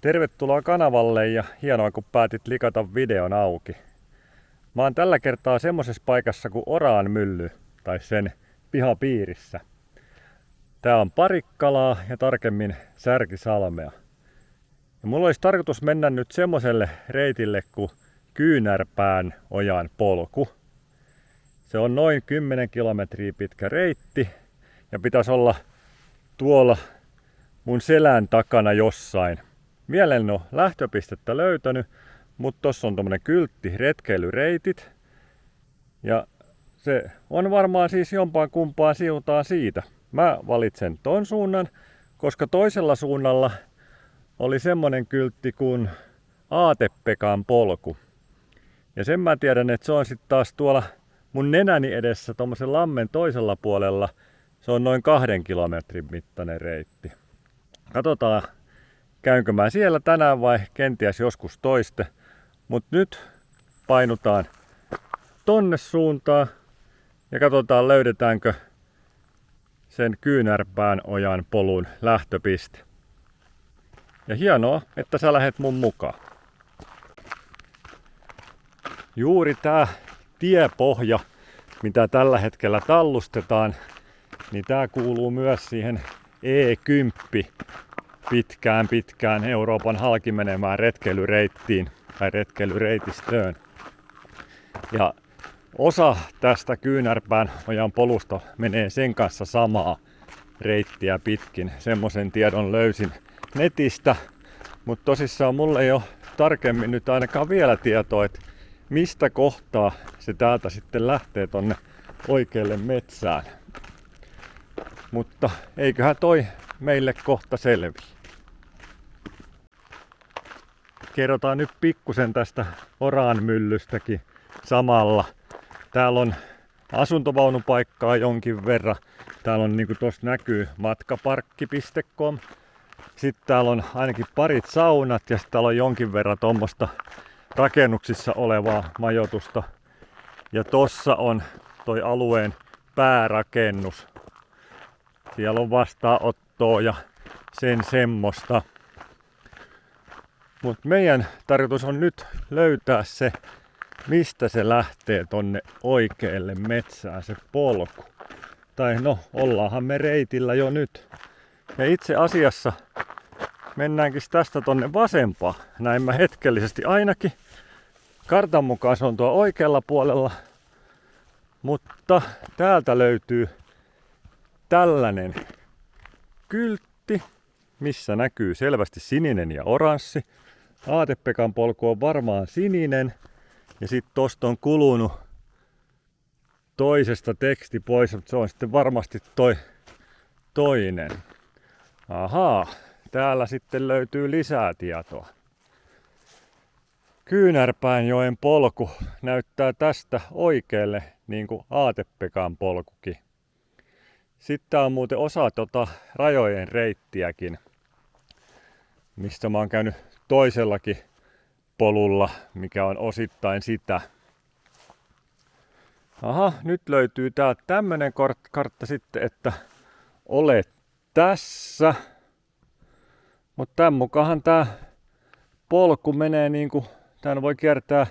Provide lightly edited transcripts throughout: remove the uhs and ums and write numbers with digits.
Tervetuloa kanavalle ja hienoa kun päätit likata videon auki. Mä oon tällä kertaa semmosessa paikassa kuin Oraanmylly tai sen pihapiirissä. Tää on Parikkalaa ja tarkemmin Särkisalmea. Ja mulla olisi tarkoitus mennä nyt semmoselle reitille kuin Kyynärpään ojan polku. Se on noin 10 kilometriä pitkä reitti ja pitäisi olla tuolla mun selän takana jossain. Vielä en ole lähtöpistettä löytänyt, mutta tossa on tommonen kyltti retkeilyreitit. Ja se on varmaan siis jompaan kumpaan siutaan siitä. Mä valitsen ton suunnan, koska toisella suunnalla oli semmonen kyltti kuin Aatepekan polku. Ja sen mä tiedän, että se on sitten taas tuolla mun nenäni edessä tommosen lammen toisella puolella. Se on noin 2 kilometrin mittainen reitti. Katsotaan, käynkö mä siellä tänään vai kenties joskus toiste. Mut nyt painutaan tonne suuntaan ja katsotaan löydetäänkö sen Kyynärpään ojan polun lähtöpiste. Ja hienoa, että sä lähet mun mukaan. Juuri tää tiepohja, mitä tällä hetkellä tallustetaan, niin tää kuuluu myös siihen E10 pitkään Euroopan halki menemään retkeilyreittiin tai retkeilyreitistöön. Ja osa tästä Kyynärpään ojan polusta menee sen kanssa samaa reittiä pitkin. Semmoisen tiedon löysin netistä, mutta tosissaan mulla ei ole tarkemmin nyt ainakaan vielä tietoa, että mistä kohtaa se täältä sitten lähtee tonne oikealle metsään. Mutta eiköhän toi meille kohta selviä. Kerrotaan nyt pikkusen tästä Oraanmyllystäkin samalla. Täällä on asuntovaunupaikkaa jonkin verran. Täällä on, niin kuin tuossa näkyy, matkaparkki.com. Sitten täällä on ainakin parit saunat ja sitten täällä on jonkin verran tuommoista rakennuksissa olevaa majoitusta. Ja tossa on toi alueen päärakennus. Siellä on vastaanottoa ja sen semmoista. Mutta meidän tarkoitus on nyt löytää se, mistä se lähtee tonne oikealle metsään se polku. Tai no, ollaanhan me reitillä jo nyt. Ja itse asiassa mennäänkin tästä tonne vasempaan. Näin mä hetkellisesti ainakin. Kartan mukaan se on tuo oikealla puolella. Mutta täältä löytyy tällainen kyltti, missä näkyy selvästi sininen ja oranssi. Aatepekan polku on varmaan sininen. Ja sitten tosta on kulunut toisesta teksti pois, mutta se on sitten varmasti toinen. Ahaa, täällä sitten löytyy lisää tietoa. Kyynärpäänjoen polku näyttää tästä oikealle niin kuin Aatepekan polkukin. Sitten on muuten osa rajojen reittiäkin, mistä mä oon käynyt toisellakin polulla, mikä on osittain sitä. Aha, nyt löytyy täältä tämmönen kartta sitten, että olet tässä. Mutta tämän mukaan tää polku menee niinku, tän voi kiertää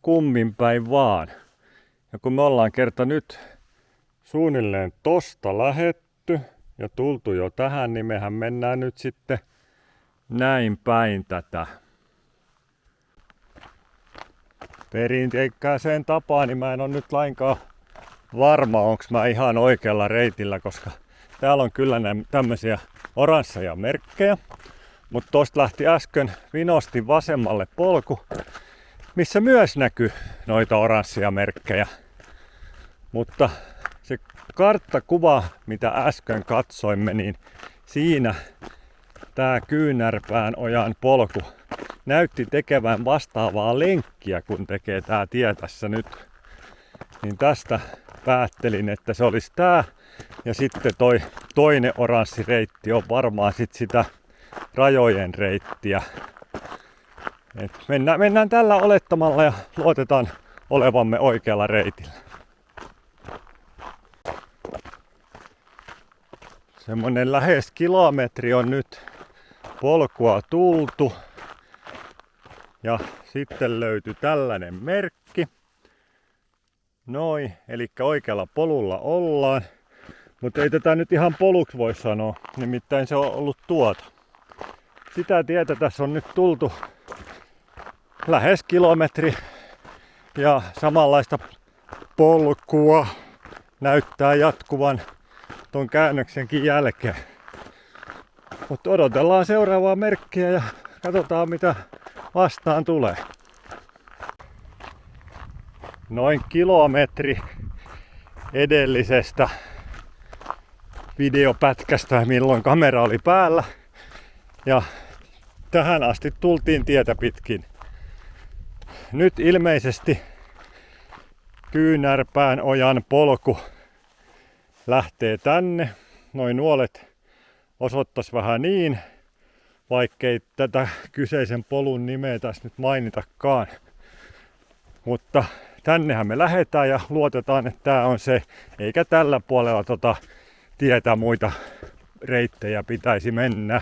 kummin päin vaan. Ja kun me ollaan kerta nyt suunnilleen tosta lähetty ja tultu jo tähän, niin mehän mennään nyt sitten näin päin tätä. Perinteikkääseen tapaan, niin mä en ole nyt lainkaan varma, onko mä ihan oikealla reitillä, koska täällä on kyllä tämmöisiä oransseja merkkejä. Mutta tosta lähti äsken vinosti vasemmalle polku, missä myös näkyy noita oranssia merkkejä. Mutta se karttakuva, mitä äsken katsoimme, niin siinä tää Kyynärpään ojan polku näytti tekevän vastaavaa lenkkiä, kun tekee tää tie tässä nyt. Niin tästä päättelin, että se olisi tää. Ja sitten toi toinen oranssi reitti on varmaan sit sitä rajojen reittiä. Et mennään tällä olettamalla ja luotetaan olevamme oikealla reitillä. Semmonen lähes kilometri on nyt polkua tultu. Ja sitten löytyi tällainen merkki. Noin, eli oikealla polulla ollaan. Mutta ei tätä nyt ihan poluksi voi sanoa, nimittäin se on ollut tuota. Sitä tietä tässä on nyt tultu lähes kilometri ja samanlaista polkua näyttää jatkuvan ton käännöksenkin jälkeen. Mutta odotellaan seuraavaa merkkiä ja katsotaan mitä vastaan tulee. Noin kilometri edellisestä videopätkästä, milloin kamera oli päällä. Ja tähän asti tultiin tietä pitkin. Nyt ilmeisesti Kyynärpään ojan polku lähtee tänne. Noin nuolet osoittais vähän niin, vaikkei tätä kyseisen polun nimeä tässä nyt mainitakaan. Mutta tännehän me lähdetään ja luotetaan, että tää on se, eikä tällä puolella tietä muita reittejä pitäisi mennä.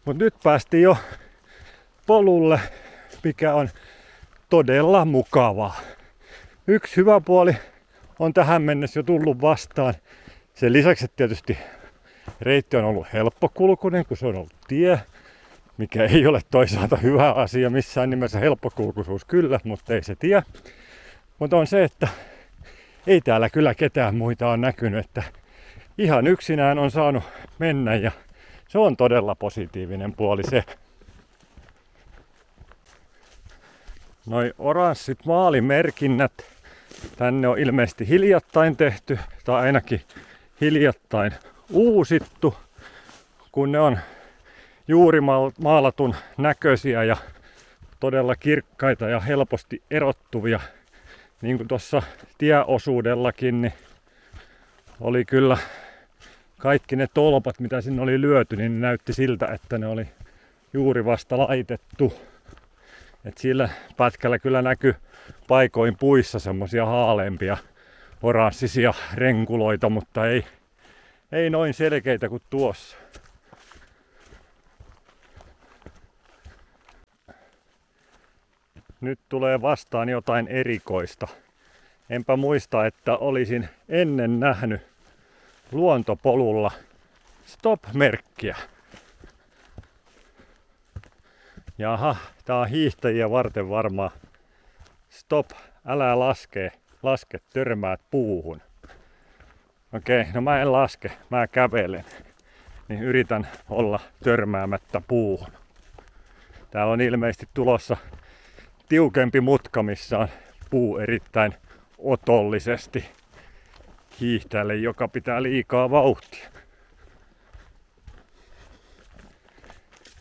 Mut nyt päästiin jo polulle, mikä on todella mukavaa. Yksi hyvä puoli on tähän mennessä jo tullut vastaan. Sen lisäksi, että tietysti reitti on ollut helppokulkuinen, kun se on ollut tie, mikä ei ole toisaalta hyvä asia missään nimessä, helppokulkuisuus kyllä, mutta ei se tie. Mutta on se, että ei täällä kyllä ketään muita on näkynyt, että ihan yksinään on saanut mennä ja se on todella positiivinen puoli se. Noi oranssit maalimerkinnät tänne on ilmeisesti hiljattain tehty tai ainakin hiljattain uusittu, kun ne on juuri maalatun näköisiä ja todella kirkkaita ja helposti erottuvia. Niin kuin tuossa tieosuudellakin, niin oli kyllä kaikki ne tolpat, mitä sinne oli lyöty, niin näytti siltä, että ne oli juuri vasta laitettu. Et sillä pätkällä kyllä näkyi paikoin puissa semmosia haaleempia oranssisia renkuloita, mutta ei noin selkeitä kuin tuossa. Nyt tulee vastaan jotain erikoista. Enpä muista, että olisin ennen nähnyt luontopolulla stop-merkkiä. Jaha, tää on hiihtäjiä varten varmaan. Stop, älä laske, törmäät puuhun. Okei, no mä en laske, mä kävelen. Niin yritän olla törmäämättä puuhun. Täällä on ilmeisesti tulossa tiukempi mutka, missä on puu erittäin otollisesti hiihtäjälle, joka pitää liikaa vauhtia.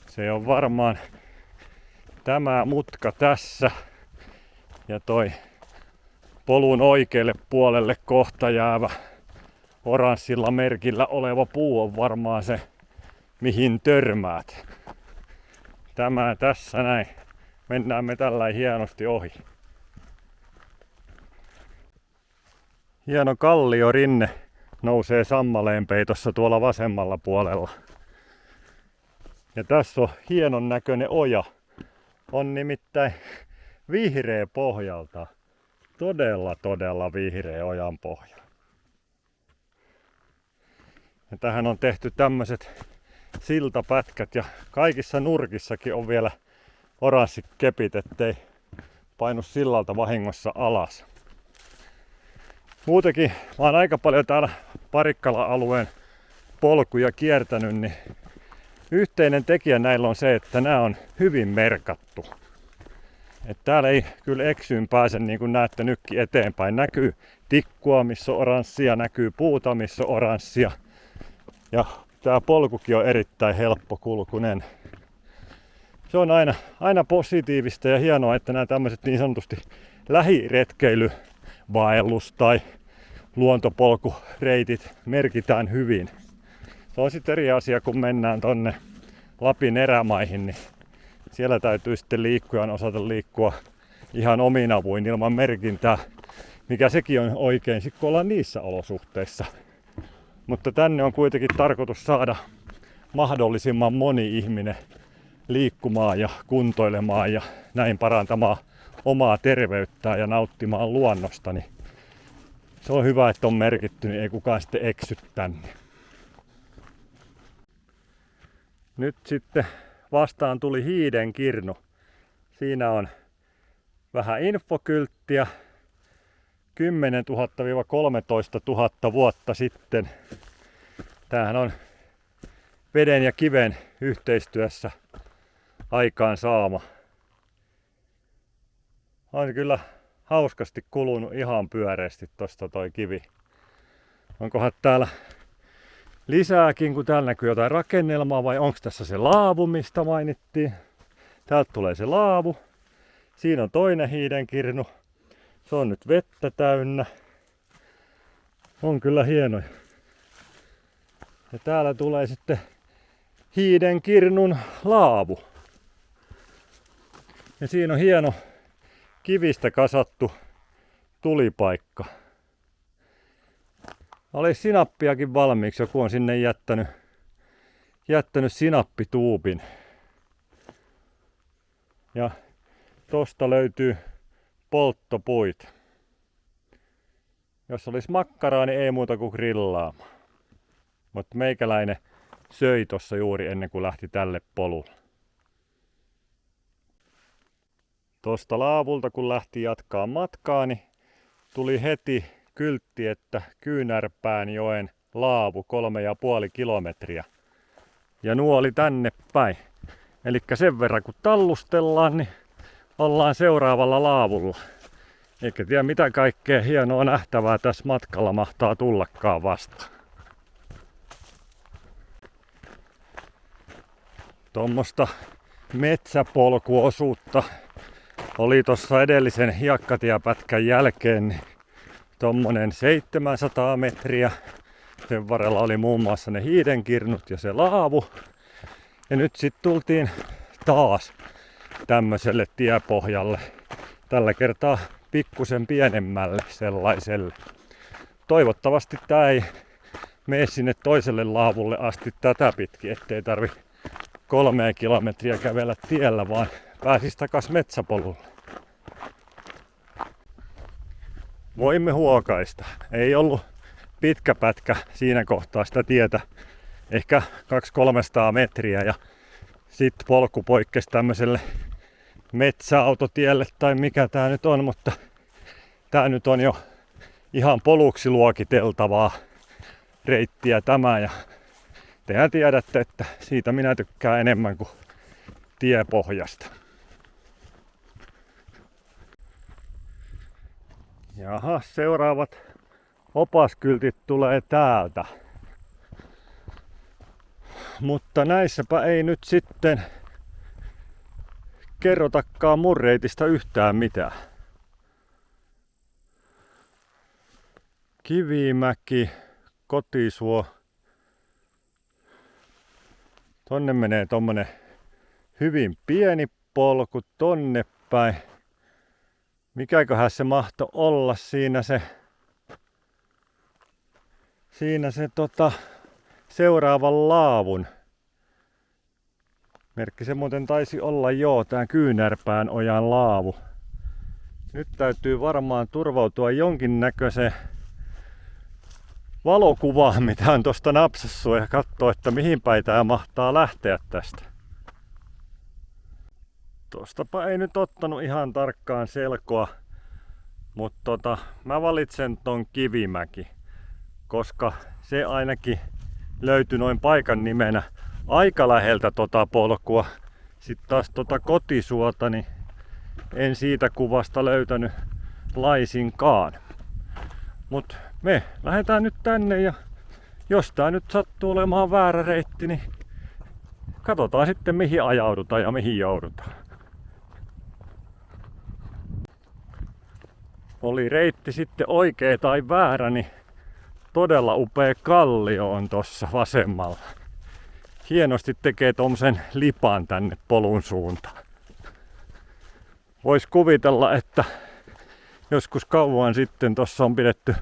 Se on varmaan tämä mutka tässä ja toi polun oikealle puolelle kohta jäävä oranssilla merkillä oleva puu on varmaan se, mihin törmäät. Tämä tässä näin. Mennään me tällä hienosti ohi. Hieno kalliorinne nousee sammaleen peitossa tuolla vasemmalla puolella. Ja tässä on hienon näköinen oja. On nimittäin vihreä pohjalta. Todella vihreä ojan pohja. Ja tähän on tehty tämmöiset siltapätkät ja kaikissa nurkissakin on vielä oranssikepit, ettei painu sillalta vahingossa alas. Muutenkin mä oon aika paljon täällä Parikkala-alueen polkuja kiertänyt, niin yhteinen tekijä näillä on se, että nämä on hyvin merkattu. Et täällä ei kyllä eksyyn pääse, niin kuin näette nytkin eteenpäin. Näkyy tikkua, missä on oranssia, näkyy puuta, missä on oranssia. Ja tää polkukin on erittäin helppokulkuinen. Se on aina positiivista ja hienoa, että nämä tämmöiset niin sanotusti lähiretkeilyvaellus tai luontopolkureitit merkitään hyvin. Se on sitten eri asia, kun mennään tonne Lapin erämaihin, niin siellä täytyy sitten liikkujan osata liikkua ihan omin avuin ilman merkintää, mikä sekin on oikein, kun ollaan niissä olosuhteissa. Mutta tänne on kuitenkin tarkoitus saada mahdollisimman moni ihminen liikkumaan ja kuntoilemaan ja näin parantamaan omaa terveyttään ja nauttimaan luonnosta, niin se on hyvä, että on merkitty, niin ei kukaan sitten eksy tänne. Nyt sitten vastaan tuli Hiidenkirnu. Siinä on vähän infokylttiä. 10 000-13 000 vuotta sitten. Tämähän on veden ja kiven yhteistyössä aikaan saama. On kyllä hauskasti kulunut ihan pyöreästi tosta toi kivi. Onkohan täällä lisääkin, kun täällä näkyy jotain rakennelmaa, vai onko tässä se laavu, mistä mainittiin? Täältä tulee se laavu. Siinä on toinen Hiidenkirnu. Se on nyt vettä täynnä. On kyllä hienoja. Ja täällä tulee sitten Hiidenkirnun laavu. Ja siinä on hieno kivistä kasattu tulipaikka. Olisi sinappiakin valmiiksi, joku on sinne jättänyt sinappituupin. Ja tosta löytyy polttopuita. Jos olisi makkaraa, niin ei muuta kuin grillaamaan. Mutta meikäläinen söi tossa juuri ennen kuin lähti tälle polulle. Tosta laavulta kun lähti jatkaa matkaa, niin tuli heti kyltti, että Kyynärpäänjoen laavu 3,5 kilometriä. Ja nuoli tänne päin. Elikkä sen verran kun tallustellaan, niin ollaan seuraavalla laavulla. Eikä tiedä mitä kaikkea hienoa nähtävää tässä matkalla mahtaa tullakaan vastaan. Tuommoista metsäpolkuosuutta oli tuossa edellisen hiekkatiepätkän jälkeen niin tommonen 700 metriä. Sen varrella oli muun muassa ne Hiidenkirnut ja se laavu. Ja nyt sitten tultiin taas tämmöiselle tiepohjalle. Tällä kertaa pikkusen pienemmälle sellaiselle. Toivottavasti tää ei mene sinne toiselle laavulle asti tätä pitkin, ettei tarvi 3 kilometriä kävellä tiellä, vaan pääsis takas metsäpolulle. Voimme huokaista. Ei ollut pitkä pätkä siinä kohtaa sitä tietä. Ehkä 200-300 metriä ja sitten polku poikkesi tämmöiselle metsäautotielle tai mikä tää nyt on, mutta tää nyt on jo ihan poluksi luokiteltavaa reittiä tämä ja tehän tiedätte, että siitä minä tykkään enemmän kuin tiepohjasta. Jaha, seuraavat opaskyltit tulee täältä. Mutta näissäpä ei nyt sitten kerrotakaan mun reitistä yhtään mitään. Kivimäki, Kotisuo. Tonne menee tommonen hyvin pieni polku tonne päin. Mikäköhän se mahto olla siinä se seuraavan laavun. Merkki se muuten taisi olla tää Kyynärpäänjoen laavu. Nyt täytyy varmaan turvautua jonkinnäköiseen valokuvaan, mitä on tosta napsassu ja katsoa, että mihin päin tää mahtaa lähteä tästä. Tostapa ei nyt ottanut ihan tarkkaan selkoa, mutta mä valitsen ton Kivimäki, koska se ainakin löytyi noin paikan nimenä aika läheltä polkua. Sitten taas Kotisuota, niin en siitä kuvasta löytänyt laisinkaan. Mut me lähdetään nyt tänne ja jos tää nyt sattuu olemaan väärä reitti, niin katsotaan sitten mihin ajaudutaan ja mihin joudutaan. Oli reitti sitten oikea tai väärä, niin todella upea kallio on tossa vasemmalla. Hienosti tekee tommosen lipan tänne polun suuntaan. Vois kuvitella, että joskus kauan sitten tossa on pidetty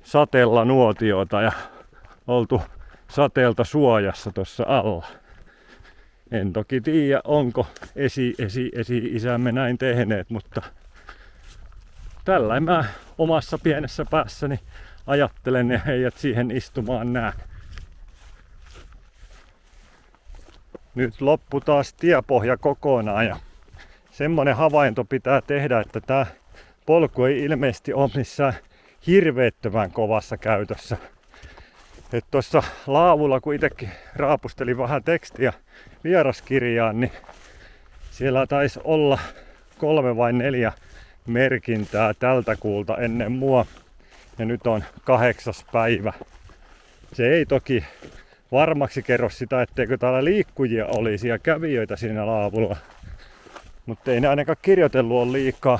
sateella nuotiota ja oltu sateelta suojassa tuossa alla. En toki tiedä, onko esi-isämme näin tehneet, mutta tällä mä omassa pienessä päässäni ajattelen ja heidät siihen istumaan näen. Nyt loppu taas tiepohja kokonaan ja semmonen havainto pitää tehdä, että tää polku ei ilmeisesti ole missään hirveettömän kovassa käytössä. Et tuossa laavulla, kun itsekin raapustelin vähän tekstiä vieraskirjaan, niin siellä taisi olla 3 vai 4 merkintää tältä kuulta ennen mua. Ja nyt on 8. päivä. Se ei toki varmaksi kerro sitä, etteikö täällä liikkujia olisi ja kävijöitä siinä laavulla. Mutta ei ne ainakaan kirjoitellut ole liikaa.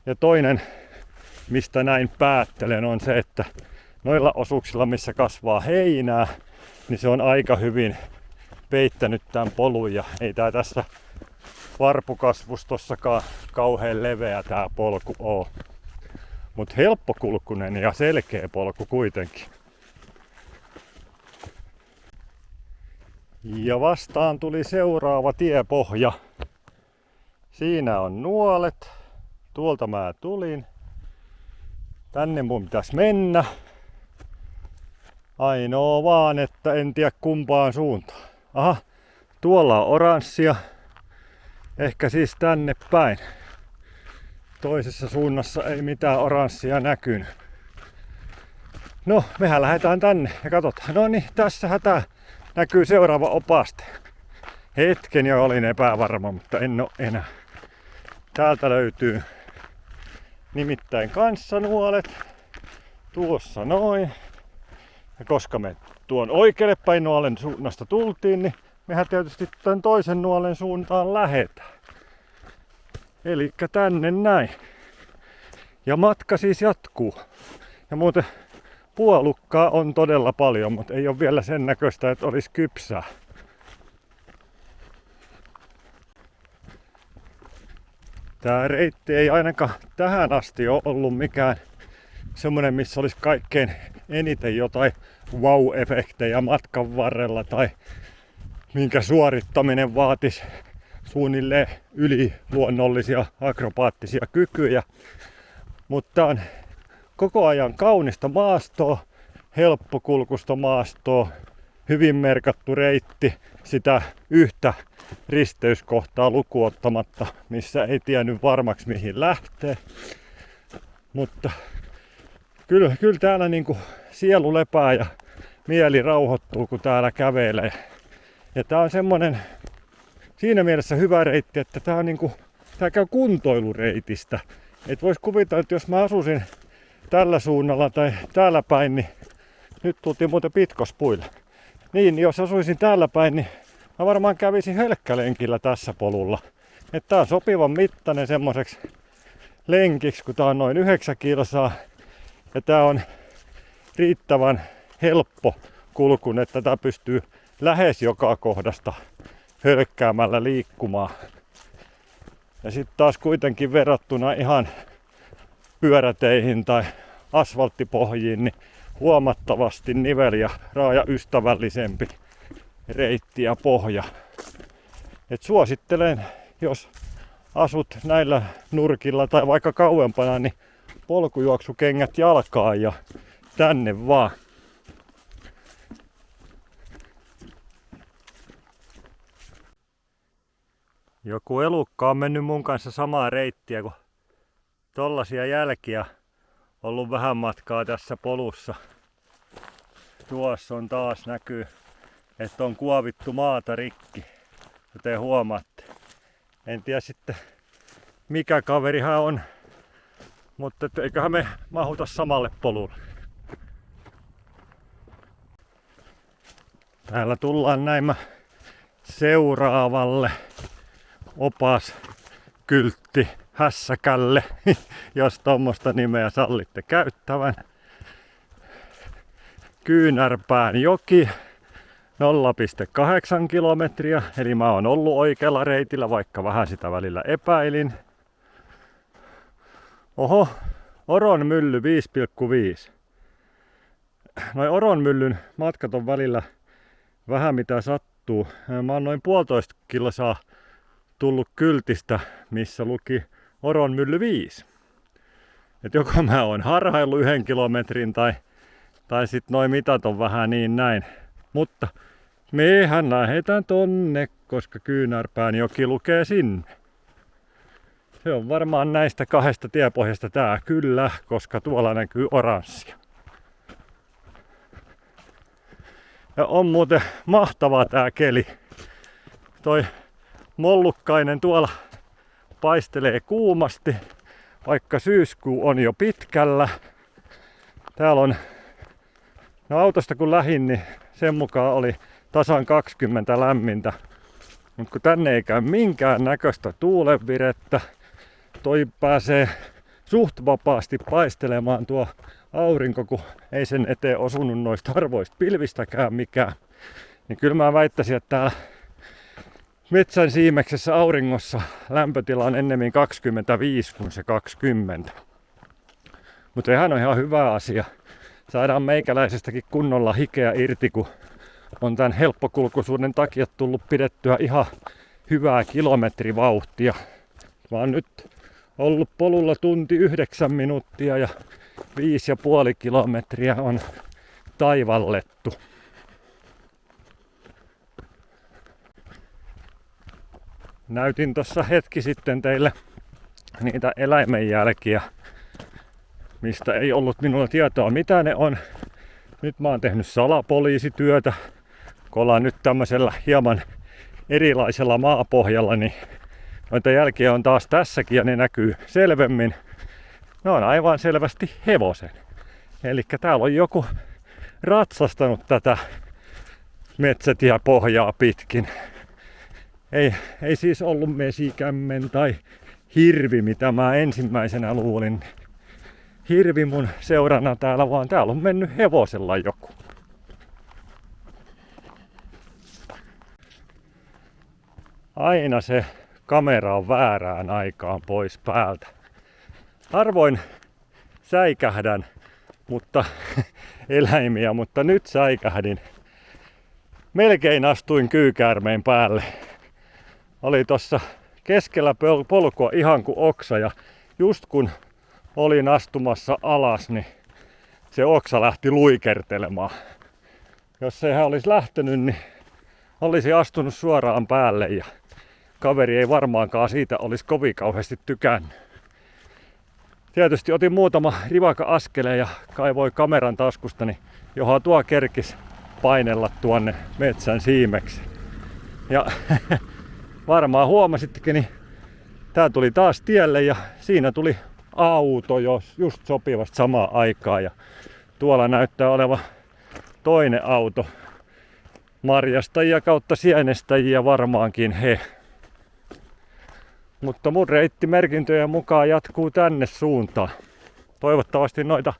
Ja toinen, mistä näin päättelen, on se, että noilla osuuksilla, missä kasvaa heinää, niin se on aika hyvin peittänyt tämän polun. Ja ei tää tässä varpukasvustossakaan kauhean leveä tää polku oo. Mut helppokulkunen ja selkeä polku kuitenkin. Ja vastaan tuli seuraava tiepohja. Siinä on nuolet. Tuolta mä tulin. Tänne mun pitäisi mennä. Ainoa vaan, että en tiedä kumpaan suuntaan. Aha, tuolla on oranssia. Ehkä siis tänne päin. Toisessa suunnassa ei mitään oranssia näkynyt. No, mehän lähdetään tänne ja katsotaan. No niin, tässähän tää näkyy seuraava opaste. Hetken jo olin epävarma, mutta en oo enää. Täältä löytyy nimittäin kanssanuolet. Tuossa noin. Ja koska me tuon oikealle päin nuolen suunnasta tultiin, niin mehän tietysti tämän toisen nuolen suuntaan lähetään. Elikkä tänne näin. Ja matka siis jatkuu. Ja muuten puolukkaa on todella paljon, mutta ei ole vielä sen näköistä, että olisi kypsää. Tää reitti ei ainakaan tähän asti ole ollut mikään semmonen, missä olisi kaikkein eniten jotain wow-efektejä matkan varrella tai minkä suorittaminen vaatisi suunnilleen yliluonnollisia akrobaattisia kykyjä. Mutta on koko ajan kaunista maastoa, helppokulkusta maastoa, hyvin merkattu reitti, sitä yhtä risteyskohtaa lukuottamatta, missä ei tiennyt varmaksi mihin lähtee. Mutta kyllä täällä niinku sielu lepää ja mieli rauhoittuu, kun täällä kävelee. Ja tää on semmonen siinä mielessä hyvä reitti, että tää on niinku, tää käy kuntoilureitistä. Et vois kuvitella, että jos mä asuisin tällä suunnalla tai täällä päin, niin nyt tultiin muuten Pitkospuille. Niin, jos asuisin täällä päin, niin mä varmaan kävisin hölkkälenkillä tässä polulla. Että tää on sopivan mittainen semmoiseksi lenkiksi, kun tää on noin 9 kilsaa. Ja tää on riittävän helppo kulkun, että tää pystyy lähes joka kohdasta hölkkäämällä liikkumaan. Ja sitten taas kuitenkin verrattuna ihan pyöräteihin tai asfalttipohjiin, niin huomattavasti nivel- ja raajaystävällisempi reitti ja pohja. Et suosittelen, jos asut näillä nurkilla tai vaikka kauempana, niin polkujuoksukengät jalkaan ja tänne vaan. Joku elukka on mennyt mun kanssa samaa reittiä, kun tollasia jälkiä ollut vähän matkaa tässä polussa. Tuossa on taas näkyy, että on kuovittu maata rikki, kuten huomaatte. En tiedä sitten mikä kaveri hän on, mutta eiköhän me mahuta samalle polulle. Täällä tullaan näin seuraavalle opaskyltti hässäkälle, jos tommosta nimeä sallitte käyttävän. Kyynärpään joki, 0,8 kilometriä, eli mä oon ollut oikealla reitillä, vaikka vähän sitä välillä epäilin. Oho, Oron mylly 5,5. noi Oronmyllyn matkat on välillä vähän mitä sattuu. Mä oon noin 1,5 kilsaa tullut kyltistä, missä luki Oronmylly 5. Et joko mä oon harhaillut 1 kilometrin tai sit noi mitat on vähän niin näin. Mutta mehän lähetään tonne, koska Kyynärpäänjoki lukee sinne. Se on varmaan näistä 2 tiepohjasta tää kyllä, koska tuolla näkyy oranssia. Ja on muuten mahtavaa tää keli. Toi mollukkainen tuolla paistelee kuumasti, vaikka syyskuu on jo pitkällä. Täällä on, no autosta kun lähdin, niin sen mukaan oli tasan 20 lämmintä. Mutta kun tänne ei käy minkään näköistä tuulenvirettä, toi pääsee suht vapaasti paistelemaan tuo aurinko, kun ei sen eteen osunut noista harvoista pilvistäkään mikään. Niin kyllä mä väittäisin, että täällä metsän siimeksessä auringossa lämpötila on ennemmin 25 kuin se 20. Mutta sehän on ihan hyvä asia. Saadaan meikäläisestäkin kunnolla hikeä irti, kun on tämän helppokulkuisuuden takia tullut pidettyä ihan hyvää kilometrivauhtia. Mä oon nyt ollut polulla tunti 9 minuuttia ja 5,5 kilometriä on taivallettu. Näytin tuossa hetki sitten teille niitä eläimenjälkiä, mistä ei ollut minulla tietoa mitä ne on. Nyt mä oon tehnyt salapoliisityötä. Kun ollaan nyt tämmöisellä hieman erilaisella maapohjalla, niin noita jälkiä on taas tässäkin ja ne näkyy selvemmin. Ne on aivan selvästi hevosen. Elikkä täällä on joku ratsastanut tätä metsätiepohjaa pitkin. Ei siis ollut mesikämmen tai hirvi, mitä mä ensimmäisenä luulin. Hirvi mun seurana täällä, vaan täällä on mennyt hevosella joku. Aina se kamera on väärään aikaan pois päältä. Harvoin säikähdän eläimiä, mutta nyt säikähdin. Melkein astuin kyykäärmeen päälle. Oli tossa keskellä polkua ihan kuin oksa ja just kun olin astumassa alas, niin se oksa lähti luikertelemaan. Jos ei hän olisi lähtenyt, niin olisi astunut suoraan päälle ja kaveri ei varmaankaan siitä olisi kovin kauheasti tykännyt. Tietysti otin muutama rivaka askeleen ja kaivoi kameran taskustani, johon tuo kerkis painella tuonne metsän siimeksi. Ja varmaan huomasittekin, niin tää tuli taas tielle ja siinä tuli auto just sopivasti samaan aikaan. Ja tuolla näyttää olevan toinen auto. Marjastajia kautta sienestäjiä varmaankin he. Mutta mun reittimerkintöjen mukaan jatkuu tänne suuntaan. Toivottavasti noita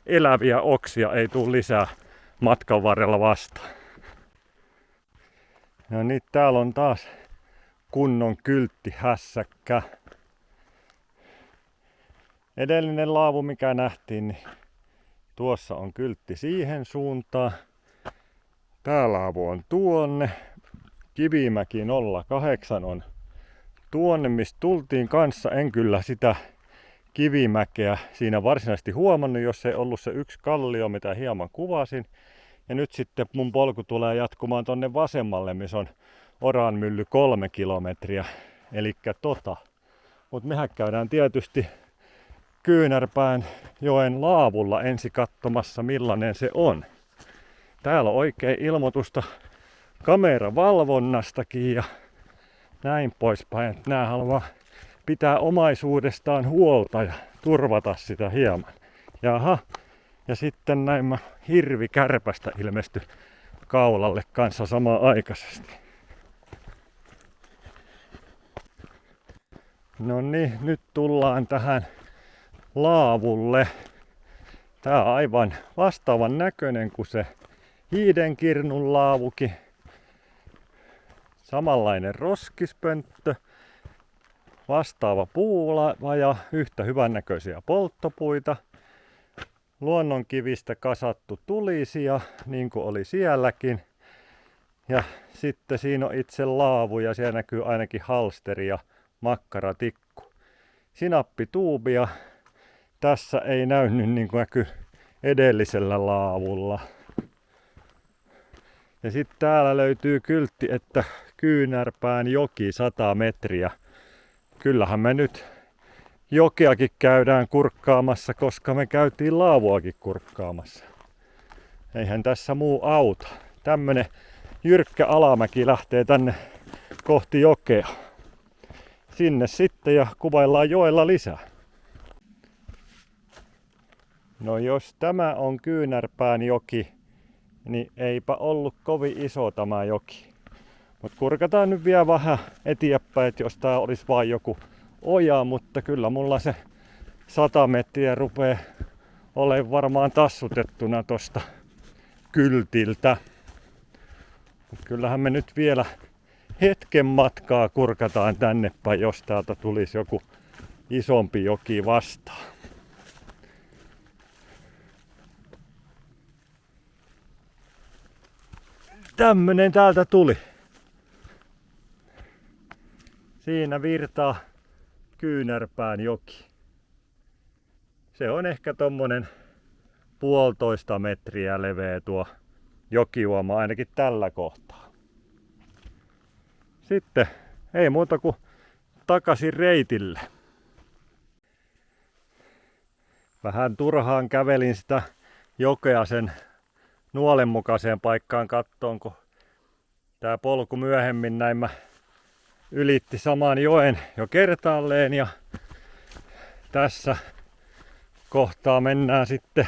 eläviä oksia ei tule lisää matkan varrella vastaan. No niin, täällä on taas kunnon kylttihässäkkä. Edellinen laavu mikä nähtiin, niin tuossa on kyltti siihen suuntaan. Tää laavu on tuonne. Kivimäki 08 on tuonne, mistä tultiin kanssa. En kyllä sitä kivimäkeä siinä varsinaisesti huomannut, jos ei ollut se yksi kallio, mitä hieman kuvasin. Ja nyt sitten mun polku tulee jatkumaan tonne vasemmalle, missä on Oranmylly 3 kilometriä. Elikkä Mut mehän käydään tietysti Kyynärpään joen laavulla ensi katsomassa millainen se on. Täällä on oikein ilmoitusta kameravalvonnastakin ja näin poispäin. Nää haluaa pitää omaisuudestaan huolta ja turvata sitä hieman. Jaha, ja sitten näin hirvi kärpästä ilmestyi kaulalle kanssa samaan aikaisesti. No niin, nyt tullaan tähän laavulle. Tää on aivan vastaavan näköinen kuin se Hiidenkirnun laavukin. Samanlainen roskispönttö, vastaava puulava ja yhtä hyvännäköisiä polttopuita. luonnonkivistä kasattu tulisia, niin kuin oli sielläkin. Ja sitten siinä on itse laavu ja siellä näkyy ainakin halsteri ja makkaratikku. Sinappituubia tässä ei näy niin kuin näkyy edellisellä laavulla. Ja sitten täällä löytyy kyltti, että Kyynärpään joki 100 metriä. Kyllähän me nyt jokeakin käydään kurkkaamassa, koska me käytiin laavuakin kurkkaamassa. Eihän tässä muu auta. Tämmönen jyrkkä alamäki lähtee tänne kohti jokea. Sinne sitten ja kuvaillaan joella lisää. No jos tämä on Kyynärpään joki, niin eipä ollut kovin iso tämä joki. Mutta kurkataan nyt vielä vähän eteenpäin, että jos tää olisi vain joku oja, mutta kyllä mulla se 100 metriä rupeaa olemaan varmaan tassutettuna tosta kyltiltä. Mut kyllähän me nyt vielä hetken matkaa kurkataan tänne päin, jos täältä tulisi joku isompi joki vastaan. Tämmönen täältä tuli. Siinä virtaa Kyynärpään joki. Se on ehkä tommonen 1,5 metriä leveä tuo jokiuoma ainakin tällä kohtaa. Sitten ei muuta kuin takaisin reitille. Vähän turhaan kävelin sitä jokea sen nuolen mukaiseen paikkaan kattoon, kun tää polku myöhemmin näin mä ylitti saman joen jo kertaalleen ja tässä kohtaa mennään sitten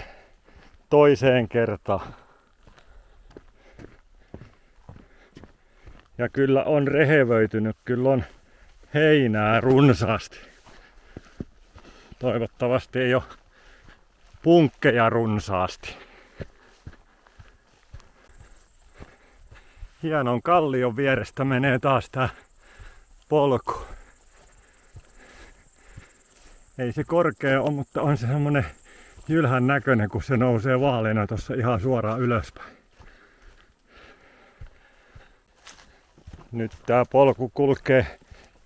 toiseen kertaan. Ja kyllä on rehevöitynyt, kyllä on heinää runsaasti. Toivottavasti ei ole punkkeja runsaasti. Hienon kallion vierestä menee taas tää polku. Ei se korkea ole, mutta on se semmonen jylhän näköinen, kun se nousee vaaleina tossa ihan suoraan ylöspäin. Nyt tää polku kulkee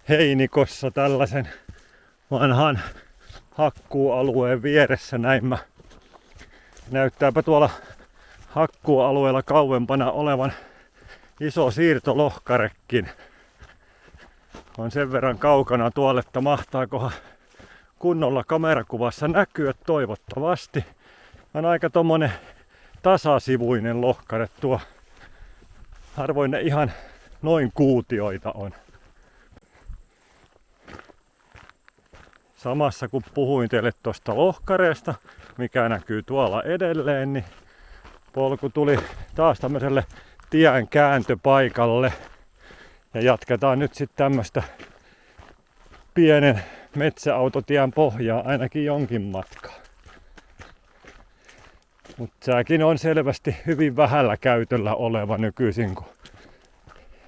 heinikossa tällaisen vanhan hakkuualueen vieressä näin. Näyttääpä tuolla hakkuualueella kauempana olevan iso siirtolohkarekin. On sen verran kaukana tuolle, että mahtaakohan kunnolla kamerakuvassa näkyä toivottavasti. On aika tommonen tasasivuinen lohkare tuo. Harvoin ne ihan noin kuutioita on. Samassa kun puhuin teille tuosta lohkareesta, mikä näkyy tuolla edelleen, niin polku tuli taas tämmöiselle tien kääntöpaikalle. Ja jatketaan nyt sitten tämmöstä pienen metsäautotien pohjaa ainakin jonkin matkaa. Mutta sekin on selvästi hyvin vähällä käytöllä oleva nykyisin, kun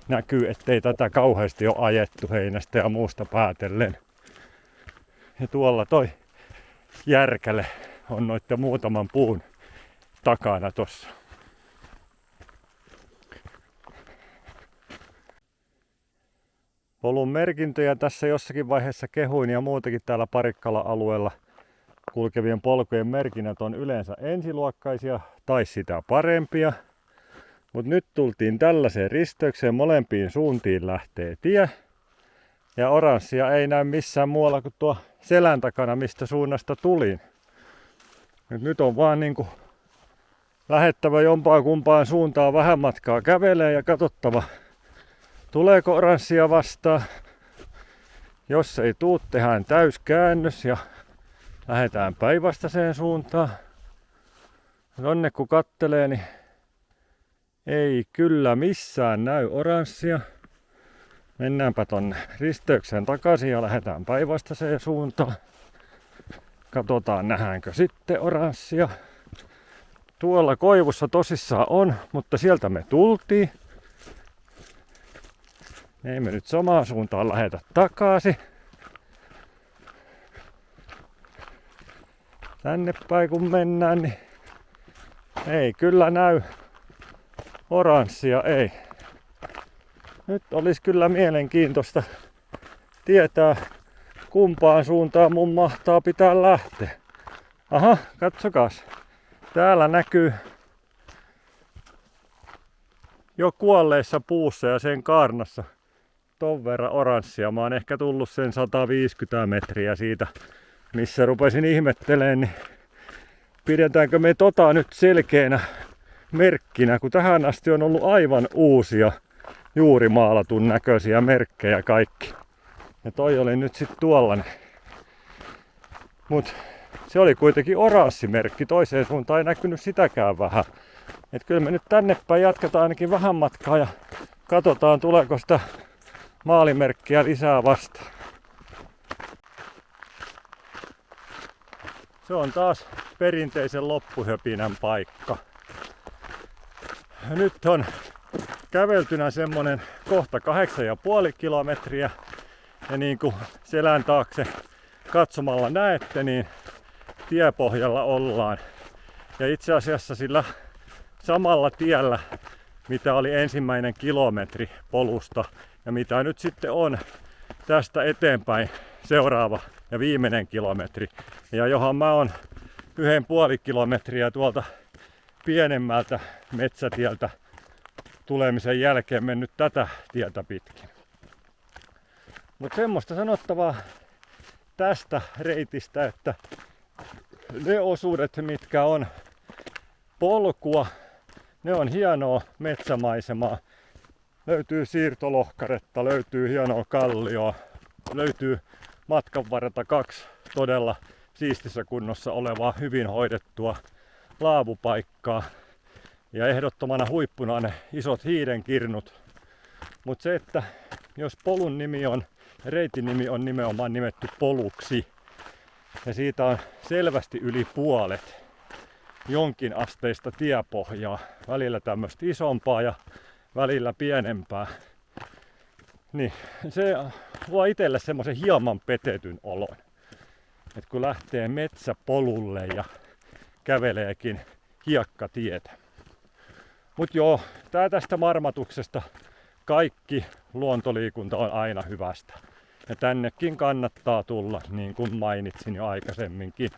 näkyy, ettei tätä kauheasti ole ajettu heinästä ja muusta päätellen. Ja tuolla toi järkäle on noitten muutaman puun takana tossa. Polun merkintöjä tässä jossakin vaiheessa kehuin ja muutenkin täällä Parikkala-alueella kulkevien polkujen merkinnät on yleensä ensiluokkaisia tai sitä parempia. Mutta nyt tultiin tällaiseen risteykseen, molempiin suuntiin lähtee tie. Ja oranssia ei näy missään muualla kuin tuo selän takana, mistä suunnasta tulin. Nyt on vaan niinku lähettävä jompaan kumpaan suuntaan vähän matkaa kävelee ja katsottava, tuleeko oranssia vastaan. Jos ei tuu, tehdään täyskäännös ja lähdetään päinvastaiseen suuntaan. Tonne kun kattelee, niin ei kyllä missään näy oranssia. Mennäänpä tonne risteykseen takaisin ja lähdetään päinvastaiseen suuntaan. Katsotaan, nähdäänkö sitten oranssia. Tuolla koivussa tosissaan on, mutta sieltä me tultiin. Ei me nyt samaan suuntaan lähetä takaisin. tänne päin kun mennään, niin ei kyllä näy oranssia, ei. Nyt olisi kyllä mielenkiintoista tietää, kumpaan suuntaan mun mahtaa pitää lähteä. Aha, katsokaas. Täällä näkyy jo kuolleessa puussa ja sen kaarnassa ton verran oranssia. Mä oon ehkä tullut sen 150 metriä siitä, missä rupesin ihmettelemään, niin pidetäänkö me tota nyt selkeänä merkkinä, kun tähän asti on ollut aivan uusia juuri maalatun näköisiä merkkejä kaikki. Ja toi oli nyt sit tuollainen. Mut se oli kuitenkin oranssimerkki, toiseen suuntaan ei näkynyt sitäkään vähän. Et kyllä me nyt tänne päin jatketaan ainakin vähän matkaa ja katsotaan tuleeko sitä maalimerkkiä lisää vastaan. Se on taas perinteisen loppuhöpinän paikka. Nyt on käveltynä semmonen kohta 8,5 kilometriä. Ja niin kuin selän taakse katsomalla näette, niin tiepohjalla ollaan. Ja itse asiassa sillä samalla tiellä, mitä oli ensimmäinen kilometri polusta ja mitä nyt sitten on tästä eteenpäin seuraava ja viimeinen kilometri. Ja johon mä oon 1,5 kilometriä tuolta pienemmältä metsätieltä tulemisen jälkeen mennyt tätä tietä pitkin. Mutta semmoista sanottavaa tästä reitistä, että ne osuudet, mitkä on polkua, ne on hienoa metsämaisemaa. Löytyy siirtolohkaretta, löytyy hienoa kallioa, löytyy matkan varrelta 2 todella siistissä kunnossa olevaa, hyvin hoidettua laavupaikkaa. Ja ehdottomana huippuna ne isot hiidenkirnut. Mutta se, että jos polun nimi on, reitin nimi on nimenomaan nimetty poluksi, ja siitä on selvästi yli puolet jonkin asteista tiepohjaa, välillä tämmöistä isompaa ja välillä pienempää, niin se luo itselle semmoisen hieman petetyn olon. Et kun lähtee metsäpolulle ja käveleekin hiekkatietä. Mut joo, tää tästä marmatuksesta, kaikki luontoliikunta on aina hyvästä. Ja tännekin kannattaa tulla, niin kuin mainitsin jo aikaisemminkin.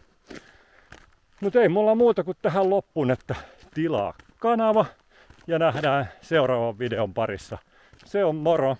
Mutta ei mulla muuta kuin tähän loppuun, että tilaa kanava ja nähdään seuraavan videon parissa. Se on moro!